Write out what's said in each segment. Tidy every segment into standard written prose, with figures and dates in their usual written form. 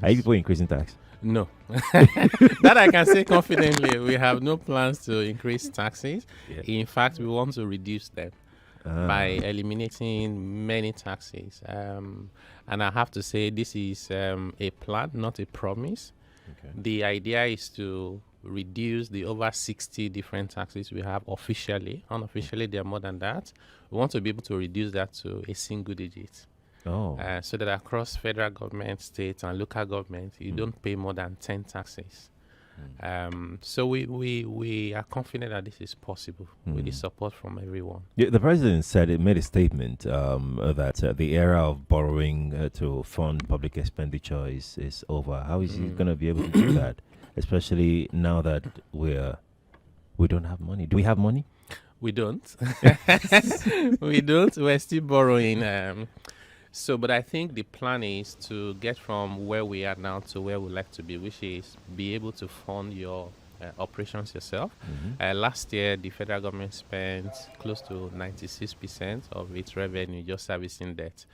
Are you people increasing tax? No. That I can say confidently. We have no plans to increase taxes. Yeah. In fact, we want to reduce them by eliminating many taxes. And I have to say this is a plan, not a promise. Okay. The idea is to reduce the over 60 different taxes we have officially. Unofficially, there are more than that. We want to be able to reduce that to a single digit. So that across federal government, state, and local government, you don't pay more than 10 taxes. So we are confident that this is possible with the support from everyone. Yeah, the president said it made a statement that the era of borrowing to fund public expenditure is over. How is he going to be able to do that, especially now that we don't have money? Do we have money? We don't. We don't. We're still borrowing. But I think the plan is to get from where we are now to where we like to be, which is be able to fund your operations yourself. Last year, the federal government spent close to 96% of its revenue just servicing debt.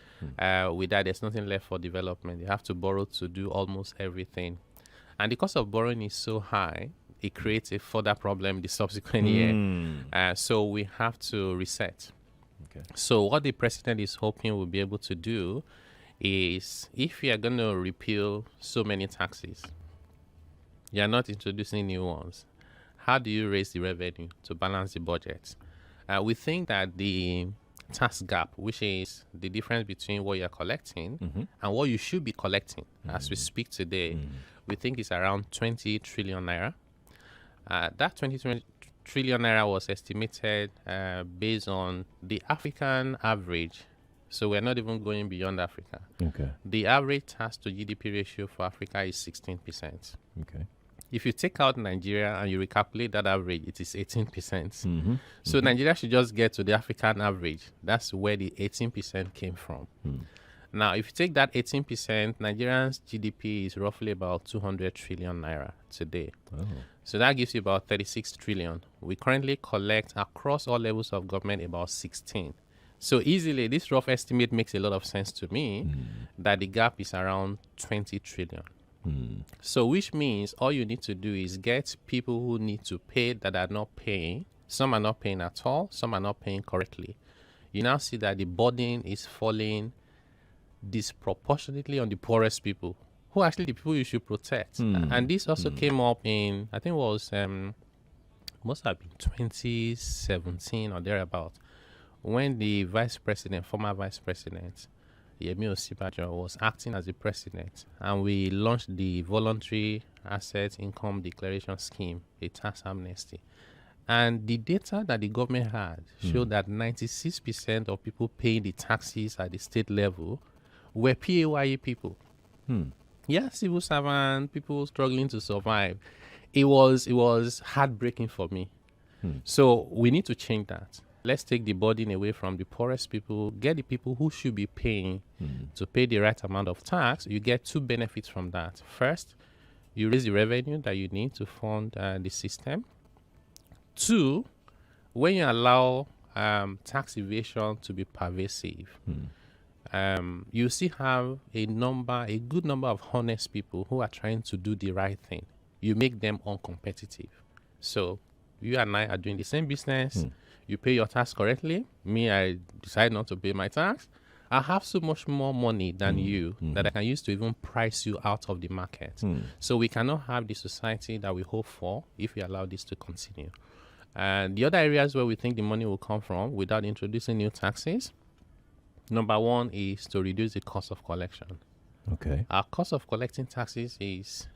With that, there's nothing left for development. You have to borrow to do almost everything. And the cost of borrowing is so high, it creates a further problem the subsequent year. So we have to reset. Okay. So what the president is hoping we'll be able to do is, if you are going to repeal so many taxes, you are not introducing new ones. How do you raise the revenue to balance the budget? We think that the tax gap, which is the difference between what you are collecting and what you should be collecting as we speak today, we think is around 20 trillion naira. That 20 trillion naira was estimated based on the African average. So we're not even going beyond Africa. Okay. The average tax to GDP ratio for Africa is 16%. Okay. If you take out Nigeria and you recalculate that average, it is 18%. So Nigeria should just get to the African average. That's where the 18% came from. Now, if you take that 18%, Nigeria's GDP is roughly about 200 trillion naira today. So that gives you about 36 trillion. We currently collect across all levels of government about 16. So easily, this rough estimate makes a lot of sense to me that the gap is around 20 trillion. So which means all you need to do is get people who need to pay that are not paying. Some are not paying at all. Some are not paying correctly. You now see that the burden is falling disproportionately on the poorest people, who are actually the people you should protect. And this also came up in, I think it was, must have been 2017 or thereabout, when the former vice president, Yemi Osibajo, was acting as the president, and we launched the voluntary asset income declaration scheme, a tax amnesty. And the data that the government had showed that 96% of people paying the taxes at the state level were PAYE people. Yeah, civil servant, people struggling to survive. It was heartbreaking for me. So we need to change that. Let's take the burden away from the poorest people, get the people who should be paying to pay the right amount of tax. You get two benefits from that. First, you raise the revenue that you need to fund the system. Two, when you allow tax evasion to be pervasive, you still have a good number of honest people who are trying to do the right thing. You make them uncompetitive. So you and I are doing the same business. You pay your tax correctly. Me, I decide not to pay my tax. I have so much more money than you that I can use to even price you out of the market. So we cannot have the society that we hope for if we allow this to continue. And the other areas where we think the money will come from without introducing new taxes, number one is to reduce the cost of collection. Okay. Our cost of collecting taxes is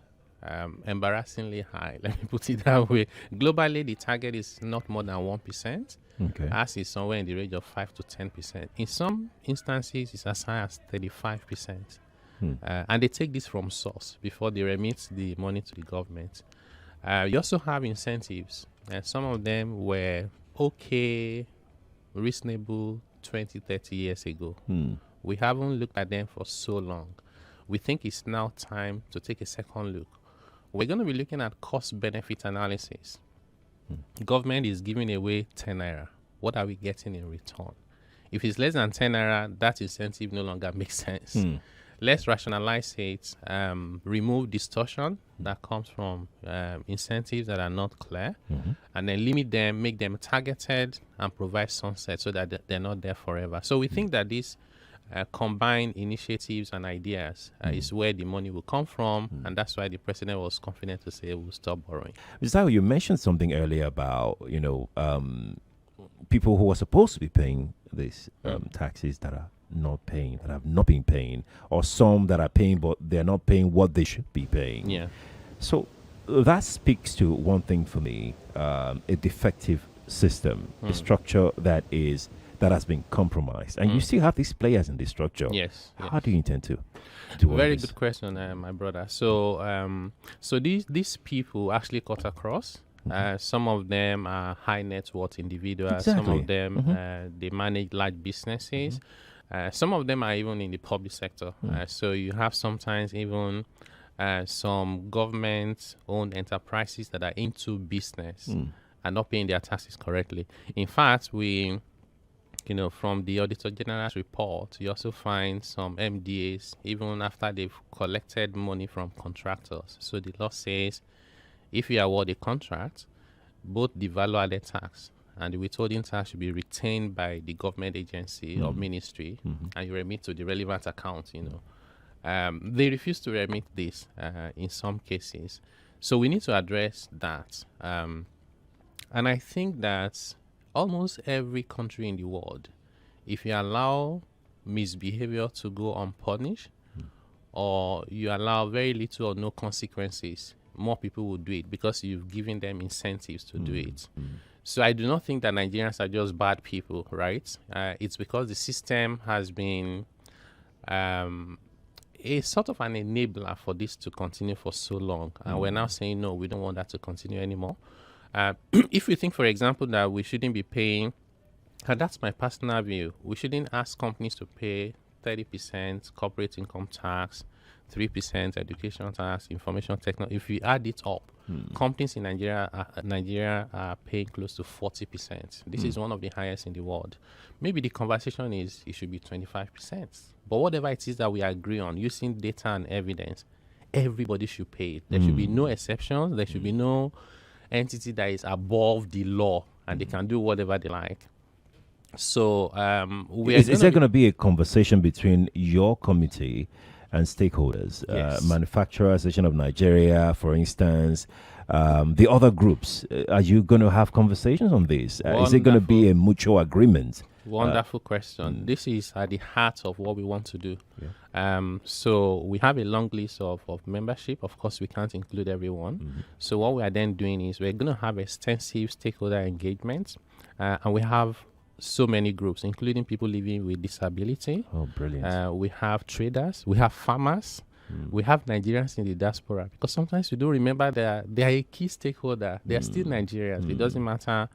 embarrassingly high. Let me put it that way. Globally, the target is not more than 1%. Okay. Ours is somewhere in the range of 5 to 10%. In some instances, it's as high as 35%. And they take this from source before they remit the money to the government. You also have incentives. Some of them were okay, reasonable 20, 30 years ago. We haven't looked at them for so long. We think it's now time to take a second look. We're going to be looking at cost-benefit analysis. Government is giving away 10 naira. What are we getting in return? If it's less than 10 naira, that incentive no longer makes sense. let's rationalize it, remove distortion that comes from incentives that are not clear, and then limit them, make them targeted, and provide sunset so that they're not there forever. So we think that these combined initiatives and ideas is where the money will come from, and that's why the president was confident to say we'll stop borrowing. Mr. Taiwo, you mentioned something earlier about, people who are supposed to be paying these taxes that are not paying, that have not been paying, or some that are paying but they're not paying what they should be paying. Yeah. So that speaks to one thing for me, a defective system, a structure that has been compromised, and you still have these players in this structure. Yes. How do you intend to do all Very this? good question, my brother. So, so these people actually cut across. Some of them are high net worth individuals. Some Exactly. of them they manage large businesses. Some of them are even in the public sector. So you have sometimes even some government-owned enterprises that are into business and not paying their taxes correctly. In fact, from the Auditor General's report, you also find some MDAs even after they've collected money from contractors. So the law says if you award a contract, both the value-added tax and the withholding tax should be retained by the government agency or ministry, and you remit to the relevant account. They refuse to remit this in some cases. So we need to address that. And I think that almost every country in the world, if you allow misbehavior to go unpunished, or you allow very little or no consequences, more people will do it because you've given them incentives to do it. So I do not think that Nigerians are just bad people, right? It's because the system has been a sort of an enabler for this to continue for so long. And we're now saying, no, we don't want that to continue anymore. If we think, for example, that we shouldn't be paying, and that's my personal view, we shouldn't ask companies to pay 30% corporate income tax, 3% education tax, information technology. If we add it up, companies in Nigeria are paying close to 40%. This is one of the highest in the world. Maybe the conversation is it should be 25%. But whatever it is that we agree on, using data and evidence, everybody should pay it. There should be no exceptions. There should be no entity that is above the law and they can do whatever they like. So is there going to be a conversation between your committee and stakeholders, Yes. Manufacturers Association of Nigeria, for instance, the other groups? Are you going to have conversations on this? Is it going to be a mutual agreement? Wonderful question. This is at the heart of what we want to do. So we have a long list of membership. Of course, we can't include everyone. So what we are then doing is we're going to have extensive stakeholder engagement, and we have so many groups, including people living with disability. Oh, brilliant. We have traders, we have farmers, we have Nigerians in the diaspora, because sometimes we don't remember that they are a key stakeholder. They are still Nigerians. It doesn't matter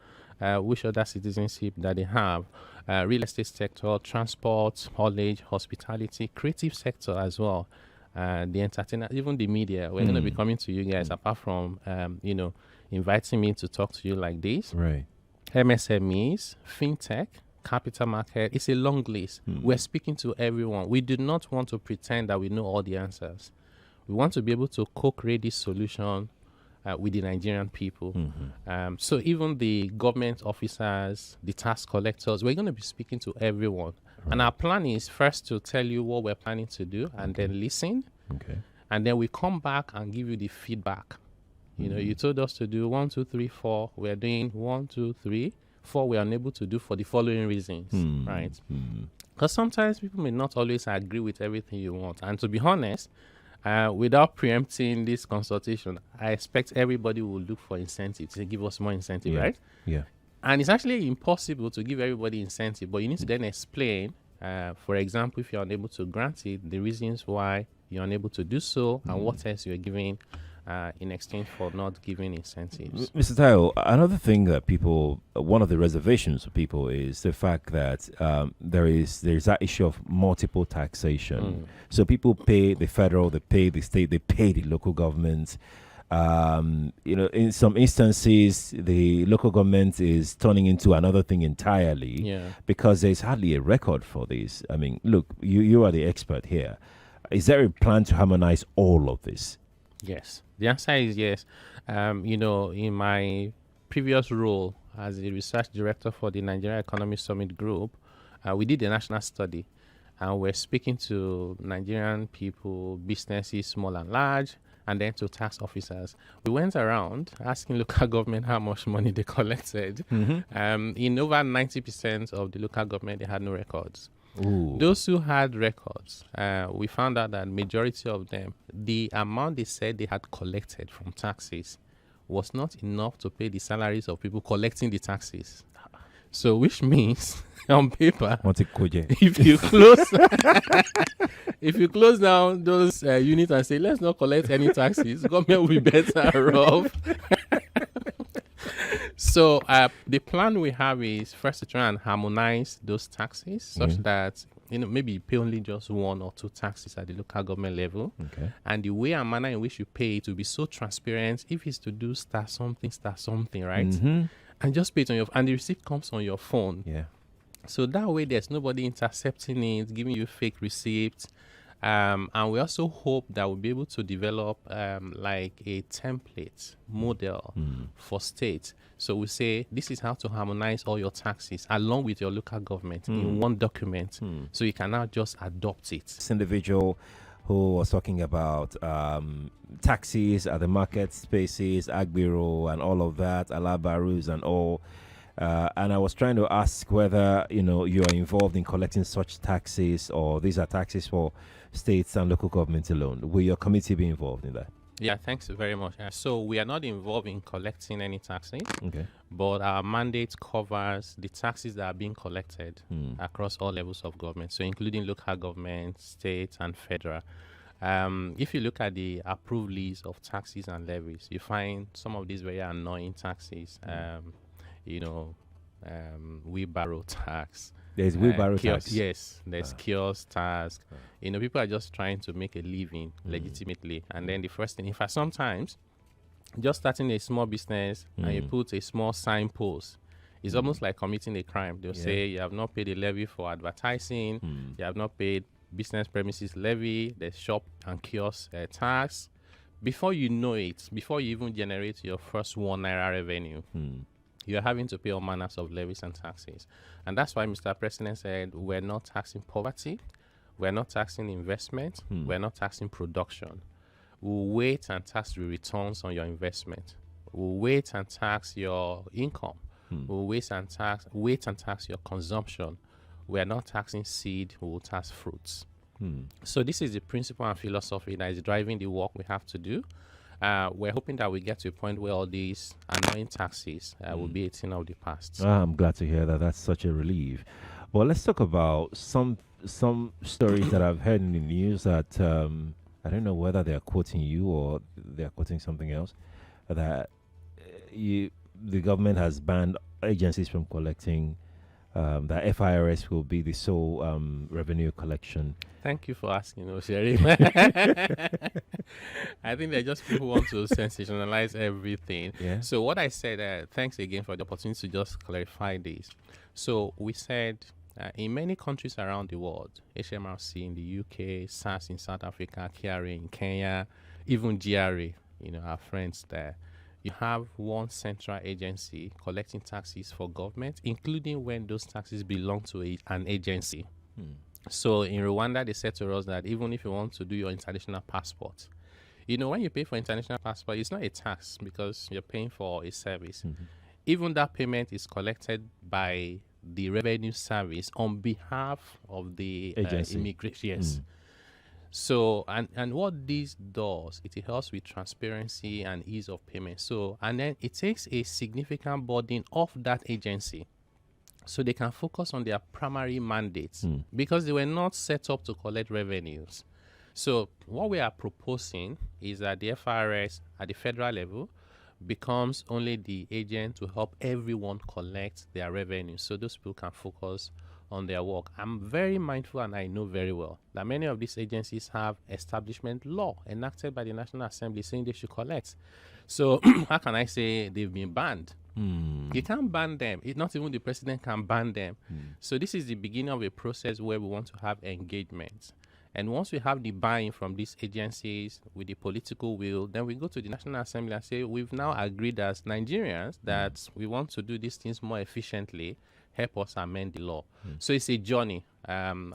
which other citizenship that they have. Real estate sector, transport, haulage, hospitality, creative sector as well. The entertainment, even the media. We're going to be coming to you guys, apart from, inviting me to talk to you like this. Right. MSMEs, fintech, capital market. It's a long list. We're speaking to everyone. We do not want to pretend that we know all the answers. We want to be able to co-create this solution with the Nigerian people. So even the government officers, the tax collectors, we're going to be speaking to everyone. Right. And our plan is first to tell you what we're planning to do and then listen. Okay. And then we come back and give you the feedback. You told us to do 1, 2, 3, 4. We're doing 1, 2, 3, 4. We are unable to do for the following reasons, right? Because sometimes people may not always agree with everything you want. And to be honest, without preempting this consultation, I expect everybody will look for incentives to give us more incentive, right? Yeah. And it's actually impossible to give everybody incentive, but you need to then explain, for example, if you're unable to grant it, the reasons why you're unable to do so and what else you're giving in exchange for not giving incentives. Mr. Taiwo, another thing that one of the reservations for people is the fact that there's that issue of multiple taxation. So people pay the federal, they pay the state, they pay the local government. In some instances, the local government is turning into another thing entirely because there's hardly a record for this. I mean, look, you are the expert here. Is there a plan to harmonize all of this? Yes. The answer is yes. In my previous role as the research director for the Nigeria Economy Summit Group, we did a national study, and we're speaking to Nigerian people, businesses, small and large, and then to tax officers. We went around asking local government how much money they collected. In over 90% of the local government, they had no records. Ooh. Those who had records, we found out that majority of them, the amount they said they had collected from taxes was not enough to pay the salaries of people collecting the taxes. So, which means on paper, if you close, if you close down those units and say, let's not collect any taxes, government will be better off. So the plan we have is first to try and harmonize those taxes such that maybe you pay only just 1 or 2 taxes at the local government level. Okay. And the way and manner in which you pay it will be so transparent. If it's to do start something, right? And just pay it on your and the receipt comes on your phone. Yeah. So that way there's nobody intercepting it, giving you fake receipts. And we also hope that we'll be able to develop like a template model for states. So we say this is how to harmonize all your taxes along with your local government in one document. So you can now just adopt it. This individual who was talking about taxes at the market spaces, Agbero and all of that, Alabarus and all. And I was trying to ask whether, you are involved in collecting such taxes, or these are taxes for states and local governments alone. Will your committee be involved in that? Yeah, thanks very much. So we are not involved in collecting any taxes, Okay. but our mandate covers the taxes that are being collected across all levels of government, so including local government, state, and federal. If you look at the approved list of taxes and levies, you find some of these very annoying taxes. Wheelbarrow tax. There's wheelbarrow tax. Yes, there's kiosk tax. People are just trying to make a living legitimately. And then the first thing, in fact, sometimes just starting a small business and you put a small signpost, it's almost like committing a crime. They'll say you have not paid a levy for advertising, you have not paid business premises levy, there's shop and kiosk tax. Before you know it, before you even generate your first 1 naira revenue, you're having to pay all manners of levies and taxes. And that's why Mr. President said we're not taxing poverty, we're not taxing investment, we're not taxing production. We'll wait and tax the returns on your investment. We'll wait and tax your income. We'll wait and tax your consumption. We're not taxing seed, we'll tax fruits. So this is the principle and philosophy that is driving the work we have to do. We're hoping that we get to a point where all these annoying taxes will be a thing of the past. I'm glad to hear that. That's such a relief. Well, let's talk about some stories that I've heard in the news that I don't know whether they're quoting you or they're quoting something else, that the government has banned agencies from collecting, that FIRS will be the sole revenue collection. Thank you for asking, Sherrif. I think they just people want to sensationalize everything. Yeah. So what I said, thanks again for the opportunity to just clarify this. So we said in many countries around the world, HMRC in the UK, SARS in South Africa, KRA in Kenya, even GRA, our friends there, you have one central agency collecting taxes for government, including when those taxes belong to an agency. So in Rwanda, they said to us that even if you want to do your international passport, when you pay for international passport, it's not a tax because you're paying for a service. Even that payment is collected by the revenue service on behalf of the immigration. Yes. So, and what this does, it helps with transparency and ease of payment. So, and then it takes a significant burden off that agency so they can focus on their primary mandates because they were not set up to collect revenues. So, what we are proposing is that the FRS at the federal level becomes only the agent to help everyone collect their revenue so those people can focus on their work. I'm very mindful, and I know very well that many of these agencies have establishment law enacted by the National Assembly saying they should collect. So how can I say they've been banned? You can't ban them. Not even the president can ban them. So this is the beginning of a process where we want to have engagement. And once we have the buy-in from these agencies with the political will, then we go to the National Assembly and say, we've now agreed as Nigerians that we want to do these things more efficiently. Help us amend the law. So it's a journey. And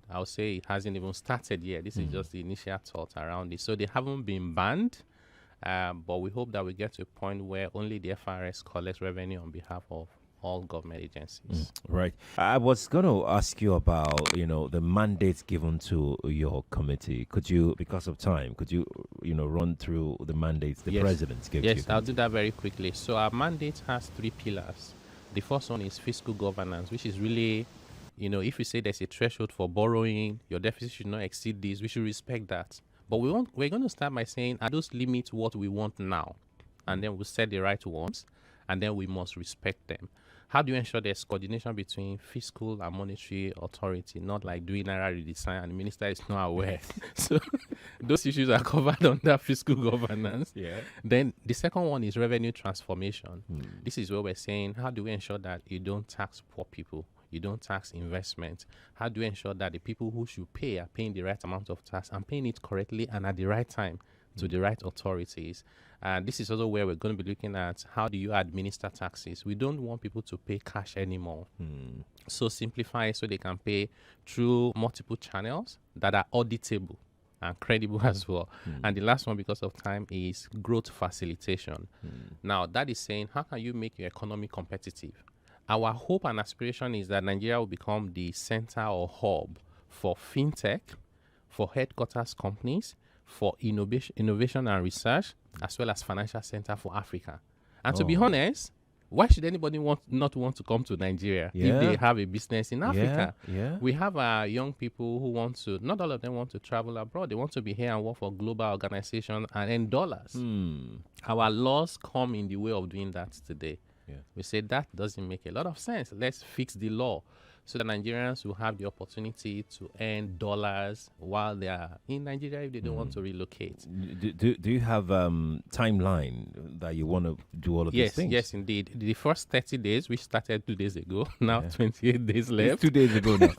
I'll say it hasn't even started yet. This is just the initial thought around it. So they haven't been banned, but we hope that we get to a point where only the FRS collects revenue on behalf of all government agencies. Right. I was going to ask you about, the mandates given to your committee. Could you, because of time, run through the mandates the president gave you? Yes, I'll do that very quickly. So our mandate has 3 pillars. The first one is fiscal governance, which is really, if you say there's a threshold for borrowing, your deficit should not exceed this, we should respect that. But we're going to start by saying, are those limits what we want now? And then we'll set the right ones, and then we must respect them. How do you ensure there's coordination between fiscal and monetary authority, not like doing Naira redesign and the minister is not aware? So those issues are covered under fiscal governance. Yeah. Then the second one is revenue transformation. This is where we're saying, how do we ensure that you don't tax poor people? You don't tax investment. How do you ensure that the people who should pay are paying the right amount of tax and paying it correctly and at the right time to the right authorities? And this is also where we're going to be looking at how do you administer taxes. We don't want people to pay cash anymore. So simplify so they can pay through multiple channels that are auditable and credible as well. And the last one, because of time, is growth facilitation. Now, that is saying, how can you make your economy competitive? Our hope and aspiration is that Nigeria will become the center or hub for fintech, for headquarters companies, for innovation and research, as well as financial center for Africa. And to be honest, why should anybody not want to come to Nigeria if they have a business in Africa? We have young people who want to, not all of them want to travel abroad. They want to be here and work for global organizations and earn dollars. Our laws come in the way of doing that today. We say that doesn't make a lot of sense. Let's fix the law so that Nigerians will have the opportunity to earn dollars while they are in Nigeria if they don't want to relocate. Do you have timeline that you want to do all of these things? Yes, indeed. The first 30 days, which started 2 days ago, now 28 days left. It's 2 days ago now.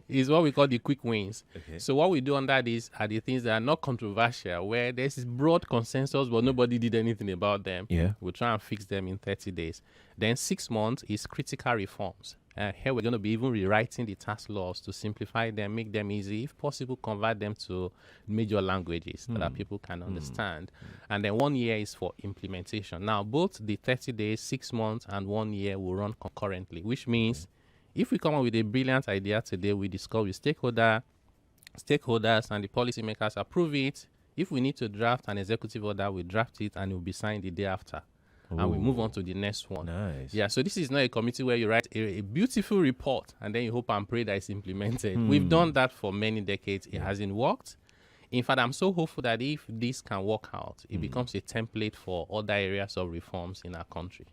Is what we call the quick wins. So what we do on that are the things that are not controversial, where there's this broad consensus, but nobody did anything about them. We'll try and fix them in 30 days. Then 6 months is critical reforms. Here we're going to be even rewriting the tax laws to simplify them, make them easy, if possible, convert them to major languages that people can understand. And then 1 year is for implementation. Now, both the 30 days, 6 months, and 1 year will run concurrently, which means if we come up with a brilliant idea today, we discuss with stakeholders and the policymakers approve it. If we need to draft an executive order, we draft it and it will be signed the day after. And we move on to the next one. Nice. Yeah, so this is not a committee where you write a beautiful report and then you hope and pray that it's implemented. We've done that for many decades. It hasn't worked. In fact, I'm so hopeful that if this can work out, it becomes a template for other areas of reforms in our country.